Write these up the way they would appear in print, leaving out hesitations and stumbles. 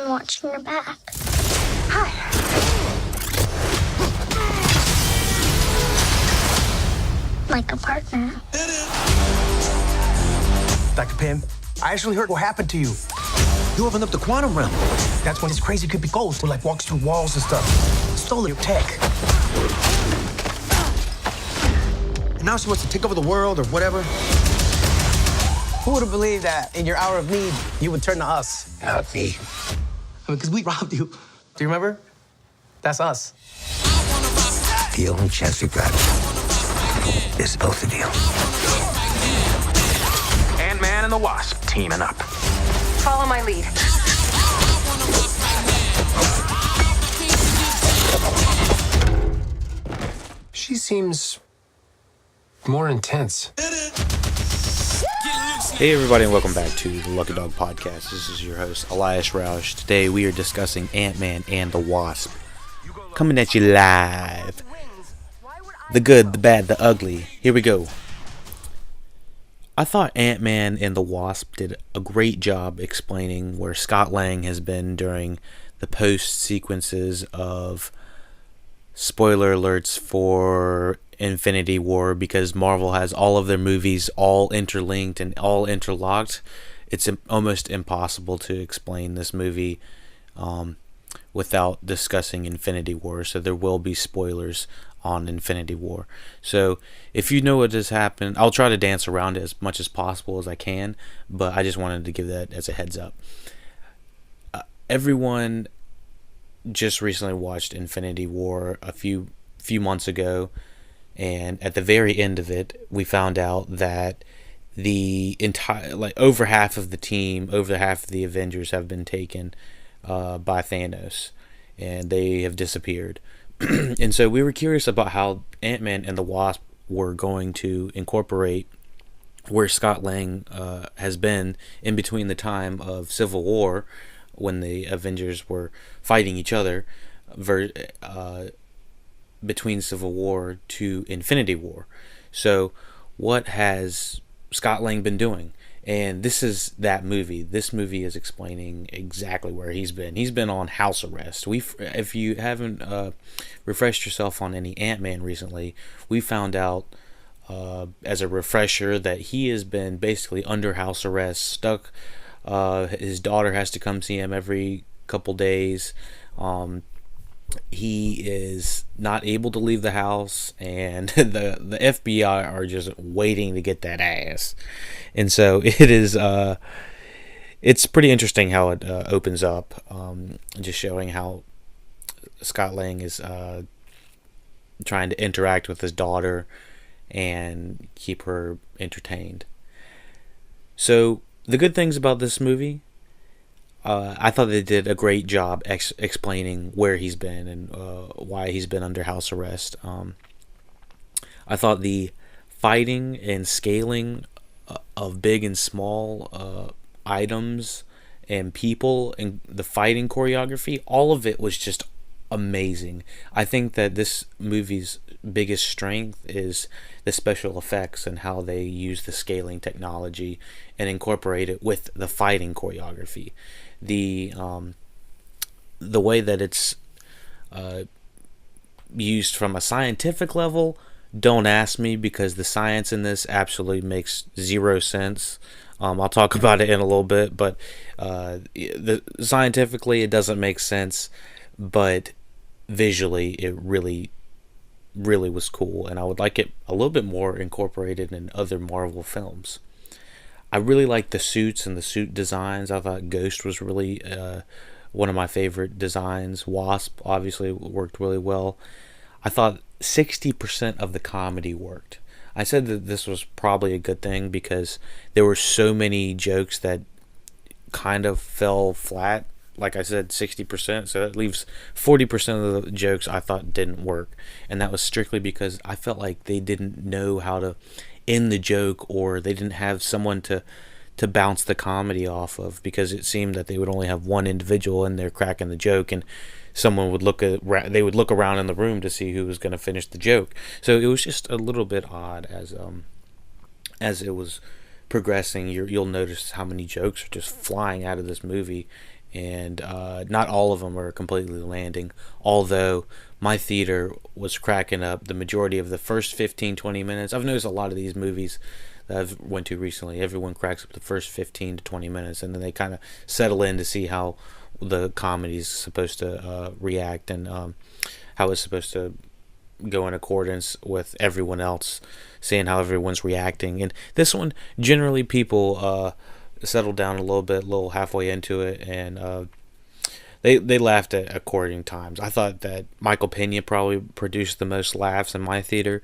watching your back. Hi. Like a partner. Dr. Pym, I actually heard what happened to you. You opened up the quantum realm. That's when this crazy creepy ghost who walks through walls and stuff. Stole your tech. And now she wants to take over the world or whatever. Who would have believed that in your hour of need, you would turn to us? Not me. Because we robbed you. Do you remember? That's us. The only chance we've got is both of you. Ant-Man and the Wasp teaming up. Follow my lead. She seems more intense. Hey everybody, and welcome back to the LuckyDog Podcast. This is your host, Elias Rauch. Today we are discussing Ant-Man and the Wasp. Coming at you live. The good, the bad, the ugly. Here we go. I thought Ant-Man and the Wasp did a great job explaining where Scott Lang has been during the post-sequences of spoiler alerts for Infinity War, because Marvel has all of their movies all interlinked and all interlocked. It's almost impossible to explain this movie without discussing Infinity War, so there will be spoilers on Infinity War. So if you know what has happened, I'll try to dance around it as much as possible as I can, but I just wanted to give that as a heads up. Everyone just recently watched Infinity War a few months ago, and at the very end of it, we found out that the entire, over half of the team, over half of the Avengers have been taken by Thanos, and they have disappeared. And so we were curious about how Ant-Man and the Wasp were going to incorporate where Scott Lang has been in between the time of Civil War, when the Avengers were fighting each other, between Civil War to Infinity War. So what has Scott Lang been doing? And this is that movie. This movie is explaining exactly where he's been. He's been on house arrest. If you haven't refreshed yourself on any Ant-Man recently, we found out as a refresher that he has been basically under house arrest, stuck. His daughter has to come see him every couple days. He is not able to leave the house, and the FBI are just waiting to get that ass. And so it is it's pretty interesting how it opens up, just showing how Scott Lang is trying to interact with his daughter and keep her entertained. So the good things about this movie, I thought they did a great job explaining where he's been and why he's been under house arrest. I thought the fighting and scaling of big and small items and people and the fighting choreography, all of it was just amazing. I think that this movie's biggest strength is the special effects and how they use the scaling technology and incorporate it with the fighting choreography. The way that it's used from a scientific level, don't ask me, because the science in this absolutely makes zero sense. I'll talk about it in a little bit, but scientifically it doesn't make sense, but visually it really was cool, and I would like it a little bit more incorporated in other Marvel films. I really like the suits and the suit designs. I thought Ghost was really one of my favorite designs. Wasp obviously worked really well. I thought 60% of the comedy worked. I said that this was probably a good thing because there were so many jokes that kind of fell flat. Like I said, 60%, so that leaves 40% of the jokes I thought didn't work. And that was strictly because I felt like they didn't know how to end the joke, or they didn't have someone to bounce the comedy off of, because it seemed that they would only have one individual in there cracking the joke, and someone would look around in the room to see who was going to finish the joke. So it was just a little bit odd as it was progressing. You'll notice how many jokes are just flying out of this movie, and not all of them are completely landing, although my theater was cracking up the majority of the first 15-20 minutes. I've noticed a lot of these movies that I've went to recently, everyone cracks up the first 15 to 20 minutes, and then they kind of settle in to see how the comedy's supposed to react, and how it's supposed to go in accordance with everyone else, seeing how everyone's reacting. And this one, generally people settle down a little halfway into it, and they laughed at according times. I thought that Michael Pena probably produced the most laughs in my theater.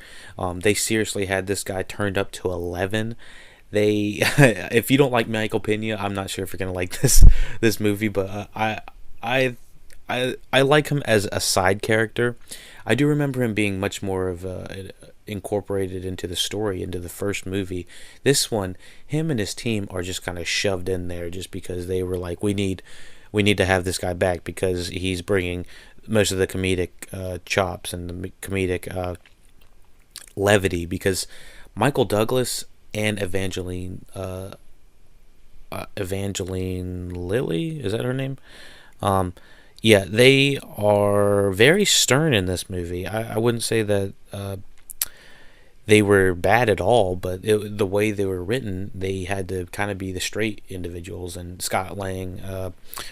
They seriously had this guy turned up to 11. They, if you don't like Michael Pena, I'm not sure if you're gonna like this movie, but I like him as a side character. I do remember him being much more of incorporated into the story, into the first movie. This one, him and his team are just kind of shoved in there just because they were like, we need to have this guy back because he's bringing most of the comedic chops and the comedic levity. Because Michael Douglas and Evangeline Lilly, is that her name? Yeah, they are very stern in this movie. I wouldn't say that they were bad at all, but the way they were written, they had to kind of be the straight individuals. And Scott Lang,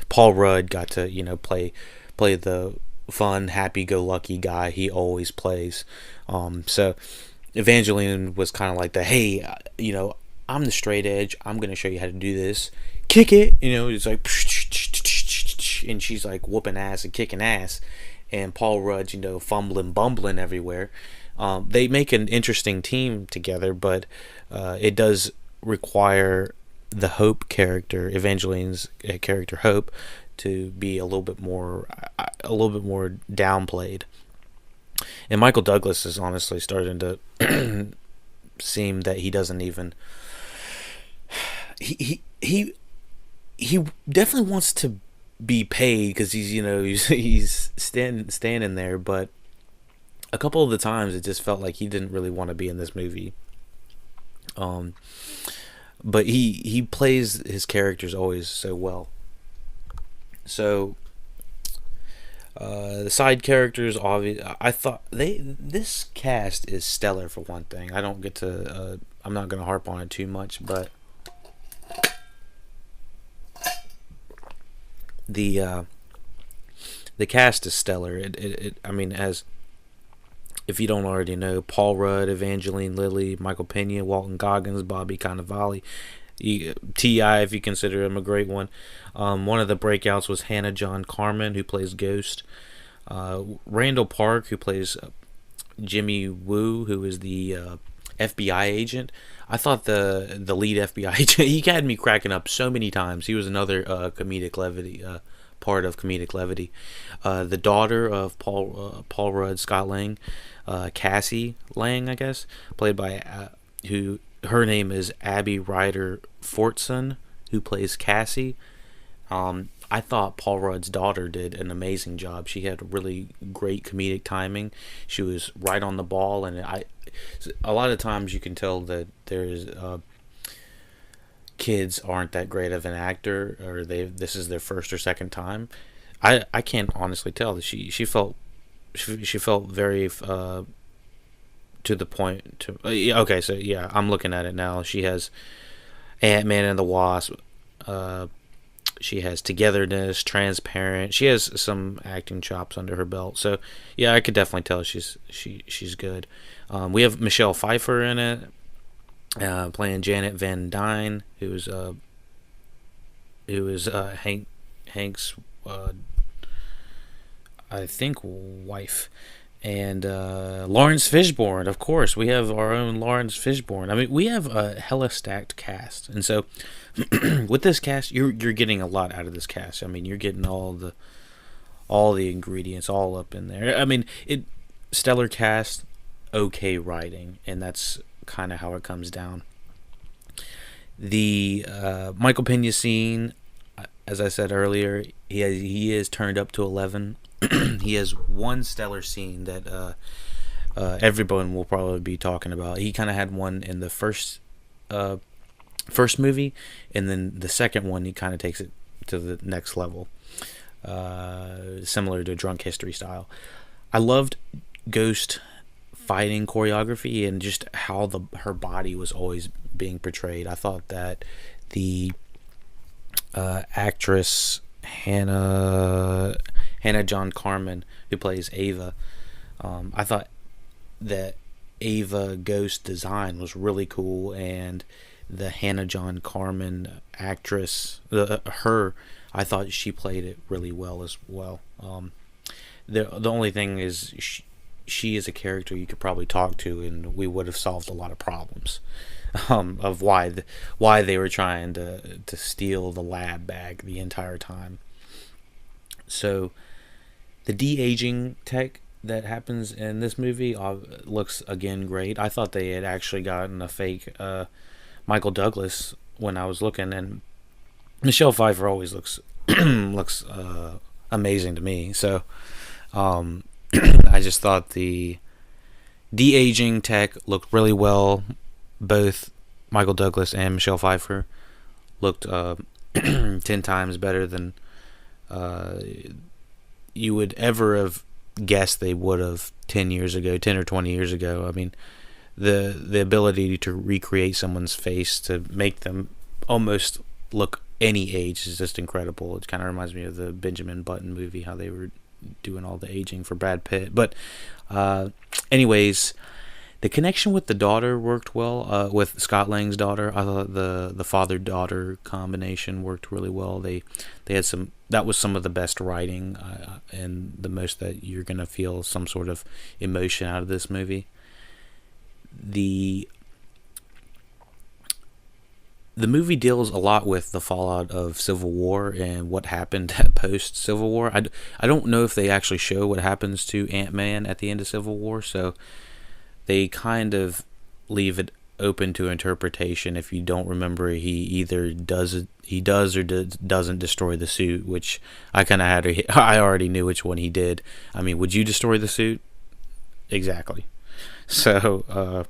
Paul Rudd got to play the fun, happy-go-lucky guy he always plays. So Evangeline was kind of like the, hey, I'm the straight edge. I'm gonna show you how to do this. Kick it, it's like. And she's like whooping ass and kicking ass, and Paul Rudd's fumbling, bumbling everywhere. They make an interesting team together, but it does require the Hope character, Evangeline's character Hope, to be a little bit more downplayed. And Michael Douglas is honestly starting to seem that he doesn't even. He definitely wants to be paid because he's standing there, but a couple of the times it just felt like he didn't really want to be in this movie. But he plays his characters always so well. So the side characters, obviously, I thought this cast is stellar for one thing. I don't get to I'm not going to harp on it too much, but the cast is stellar. I mean, as if you don't already know, Paul Rudd, Evangeline Lilly, Michael Pena, Walton Goggins, Bobby Cannavale, T.I. if you consider him a great one. One of the breakouts was Hannah John Carmen, who plays Ghost. Randall Park, who plays Jimmy Woo, who is the FBI agent. I thought the lead FBI agent, he had me cracking up so many times. He was another comedic levity, part of comedic levity. The daughter of Paul Rudd, Scott Lang, Cassie Lang, I guess, played by her name is Abby Ryder Fortson, who plays Cassie. I thought Paul Rudd's daughter did an amazing job. She had really great comedic timing. She was right on the ball, and a lot of times you can tell that there's kids aren't that great of an actor, or this is their first or second time. I can't honestly tell that she felt very to the point. Okay, so yeah, I'm looking at it now. She has Ant-Man and the Wasp. She has Togetherness, Transparent. She has some acting chops under her belt. So yeah, I could definitely tell she's good. We have Michelle Pfeiffer in it, playing Janet Van Dyne, who is Hank's I think wife. And Lawrence Fishburne, of course. We have our own Lawrence Fishburne. I mean, we have a hella stacked cast. And so, with this cast, you're getting a lot out of this cast. I mean, you're getting all the ingredients all up in there. I mean, stellar cast, okay writing. And that's kind of how it comes down. The Michael Pena scene, as I said earlier, he is turned up to 11. He has one stellar scene that everyone will probably be talking about. He kind of had one in the first movie, and then the second one he kind of takes it to the next level, similar to Drunk History style. I loved Ghost fighting choreography and just how her body was always being portrayed. I thought that the actress Hannah John Carmen, who plays Ava, I thought that Ava Ghost design was really cool, and the Hannah John Carmen actress, I thought she played it really well as well. The only thing is she is a character you could probably talk to, and we would have solved a lot of problems of why they were trying to steal the lab bag the entire time. So the de-aging tech that happens in this movie looks again great. I thought they had actually gotten a fake Michael Douglas when I was looking, and Michelle Pfeiffer always looks amazing to me. So I just thought the de-aging tech looked really well. Both Michael Douglas and Michelle Pfeiffer looked 10 times better than you would ever have guessed they would have 10 or 20 years ago. I mean, the ability to recreate someone's face to make them almost look any age is just incredible. It kind of reminds me of the Benjamin Button movie, how they were doing all the aging for Brad Pitt. But anyways, the connection with the daughter worked well, with Scott Lang's daughter. I thought the father-daughter combination worked really well. They had that was some of the best writing, and the most that you're going to feel some sort of emotion out of this movie. The movie deals a lot with the fallout of Civil War and what happened post Civil War. I don't know if they actually show what happens to Ant-Man at the end of Civil War, so they kind of leave it open to interpretation. If you don't remember, he either does or doesn't destroy the suit, which I kind of I already knew which one he did. I mean, would you destroy the suit? Exactly. So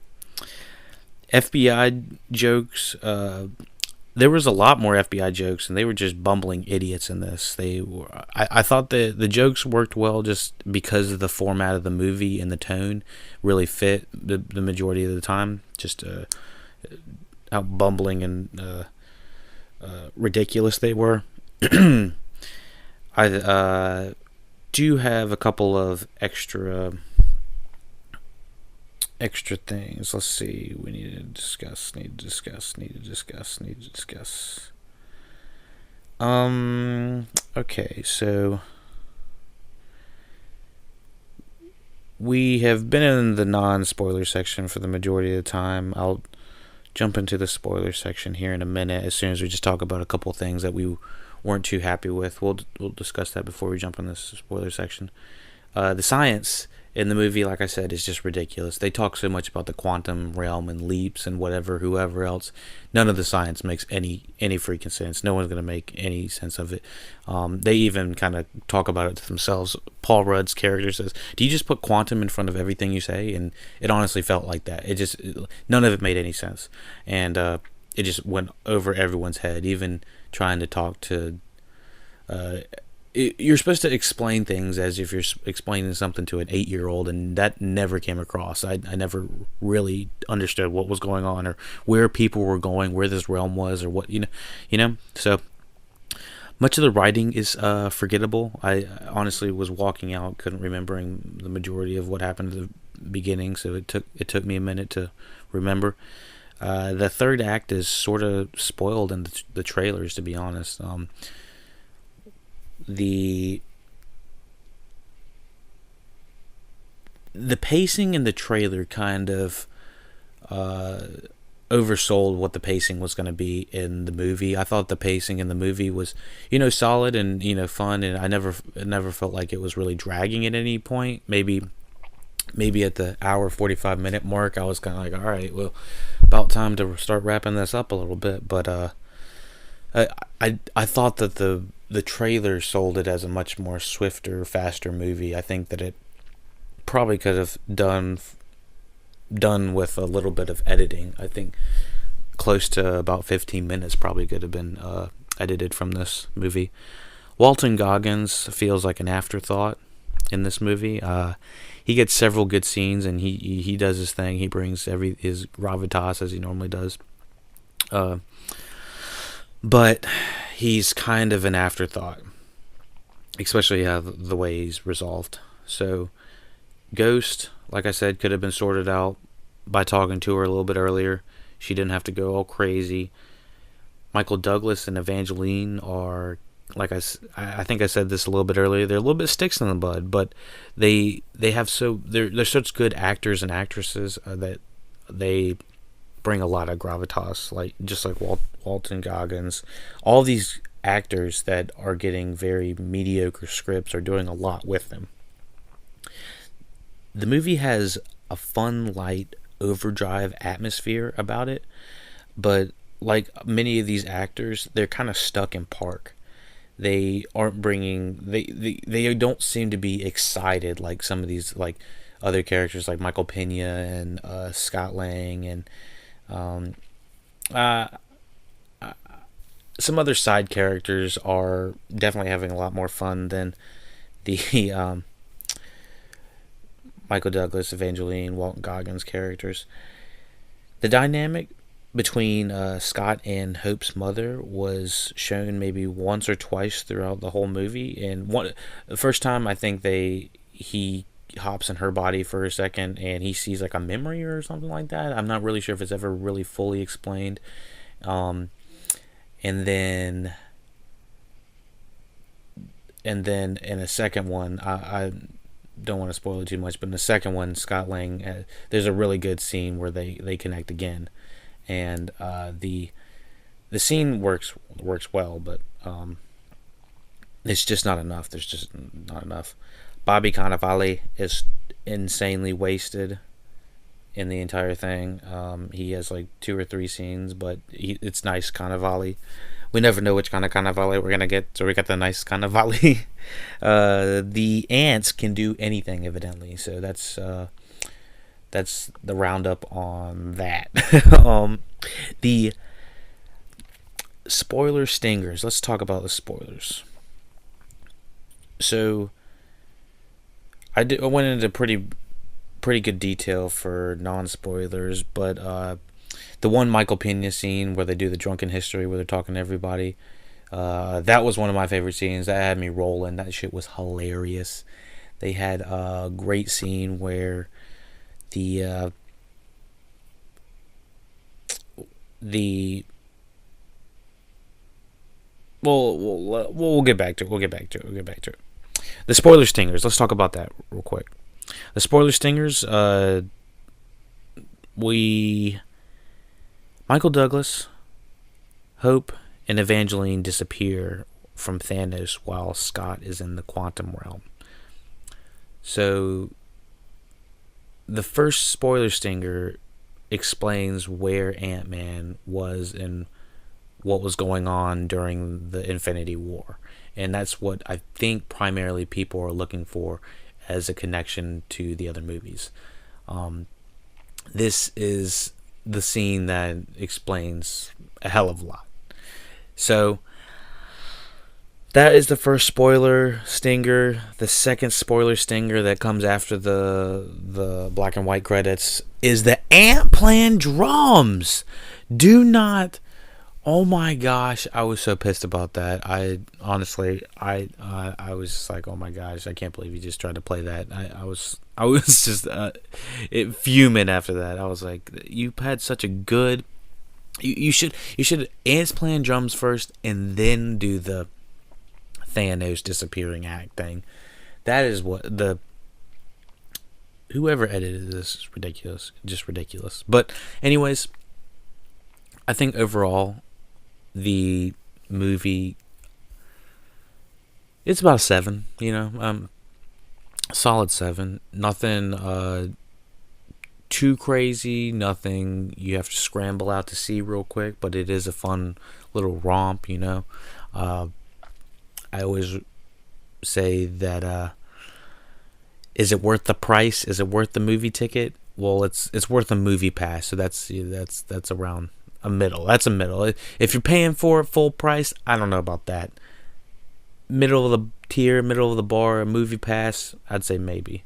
FBI jokes, there was a lot more FBI jokes, and they were just bumbling idiots in this. I thought the jokes worked well just because of the format of the movie, and the tone really fit the majority of the time. Just how bumbling and ridiculous they were. I do have a couple of extra things. Let's see. We need to discuss. Okay, so we have been in the non-spoiler section for the majority of the time. I'll jump into the spoiler section here in a minute as soon as we just talk about a couple things that we weren't too happy with. We'll discuss that before we jump in this spoiler section. The science in the movie, like I said, is just ridiculous. They talk so much about the quantum realm and leaps and whoever else. None of the science makes any freaking sense. No one's going to make any sense of it. They even kind of talk about it to themselves. Paul Rudd's character says, "Do you just put quantum in front of everything you say?" And it honestly felt like that. None of it made any sense. And it just went over everyone's head, even trying to talk to... you're supposed to explain things as if you're explaining something to an 8-year-old, and that never came across. I never really understood what was going on, or where people were going, where this realm was, or what, you know. So much of the writing is forgettable. I honestly was walking out, couldn't remembering the majority of what happened at the beginning, so it took me a minute to remember. The third act is sort of spoiled in the trailers, to be honest. The pacing in the trailer kind of oversold what the pacing was going to be in the movie. I thought the pacing in the movie was, solid and, fun, and I never felt like it was really dragging at any point. Maybe at the hour 45 minute mark, I was kind of like, all right, well, about time to start wrapping this up a little bit. But I thought that the trailer sold it as a much more swifter, faster movie. I think that it probably could have done with a little bit of editing. I think close to about 15 minutes probably could have been edited from this movie. Walton Goggins feels like an afterthought in this movie. He gets several good scenes, and he does his thing. He brings his gravitas as he normally does. But he's kind of an afterthought, especially the way he's resolved. So Ghost, like I said, could have been sorted out by talking to her a little bit earlier. She didn't have to go all crazy. Michael Douglas and Evangeline are, like I think I said this a little bit earlier, they're a little bit sticks in the bud, but they're such good actors and actresses that they bring a lot of gravitas, just like Walton Goggins. All these actors that are getting very mediocre scripts are doing a lot with them. The movie has a fun, light, overdrive atmosphere about it, but like many of these actors, they're kind of stuck in park. They aren't bringing, they don't seem to be excited like some of these like other characters like Michael Pena and Scott Lang and some other side characters are definitely having a lot more fun than the Michael Douglas, Evangeline, Walton Goggins characters. The dynamic between Scott and Hope's mother was shown maybe once or twice throughout the whole movie. And the first time, I think he hops in her body for a second and he sees like a memory or something like that. I'm not really sure if it's ever really fully explained. And then in a second one, I don't want to spoil it too much, but in the second one, Scott Lang, there's a really good scene where they connect again, and the scene works well, but it's just not enough. There's just not enough. Bobby Cannavale is insanely wasted in the entire thing. He has like 2 or 3 scenes, but it's nice Cannavale. We never know which kind of Cannavale we're gonna get, so we got the nice Cannavale. The ants can do anything, evidently, so that's the roundup on that. The spoiler stingers. Let's talk about the spoilers. So I went into pretty good detail for non-spoilers, but the one Michael Pena scene where they do the drunken history where they're talking to everybody, that was one of my favorite scenes. That had me rolling. That shit was hilarious. They had a great scene where we'll get back to it. The spoiler stingers. Let's talk about that real quick. The spoiler stingers. Michael Douglas, Hope, and Evangeline disappear from Thanos while Scott is in the quantum realm. So the first spoiler stinger explains where Ant-Man was and what was going on during the Infinity War. And that's what I think primarily people are looking for as a connection to the other movies. This is the scene that explains a hell of a lot. So that is the first spoiler stinger. The second spoiler stinger that comes after the black and white credits is the Ant-Plan drums. Do not. Oh my gosh, I was so pissed about that. I honestly was just like, oh my gosh, I can't believe you just tried to play that. I was just fuming after that. I was like, you had such a good. You should Ant-Plan drums first and then do the Thanos disappearing act thing. That is what whoever edited this is ridiculous, just ridiculous. But anyways, I think overall the movie, it's about a 7, solid 7. Nothing too crazy, nothing you have to scramble out to see real quick, but it is a fun little romp. I always say that is it worth the price? Is it worth the movie ticket? Well, it's worth a movie pass, so that's around a middle. That's a middle. If you're paying for it full price, I don't know about that. Middle of the tier, middle of the bar, a movie pass, I'd say maybe.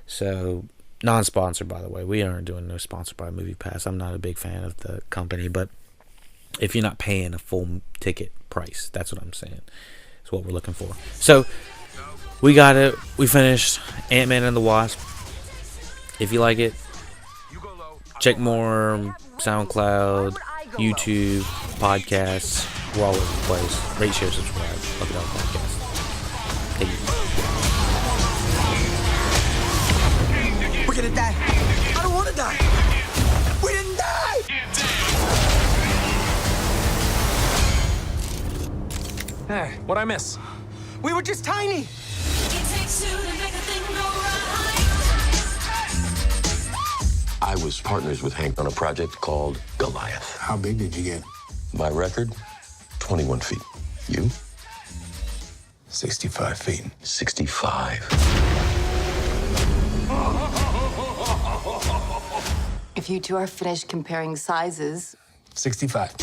So, non-sponsored, by the way. We aren't doing no sponsored by Movie Pass. I'm not a big fan of the company, but if you're not paying a full ticket price, that's what I'm saying. That's what we're looking for. So, we got it. We finished Ant-Man and the Wasp. If you like it, check more SoundCloud, YouTube, podcasts. We're all over the place. Rate, share, subscribe. LuckyDog Podcast. Thank you. We're gonna die. I don't wanna die. We didn't die! Hey, what'd I miss? We were just tiny. I was partners with Hank on a project called Goliath. How big did you get? My record, 21 feet. You? 65 feet. 65. If you two are finished comparing sizes, 65.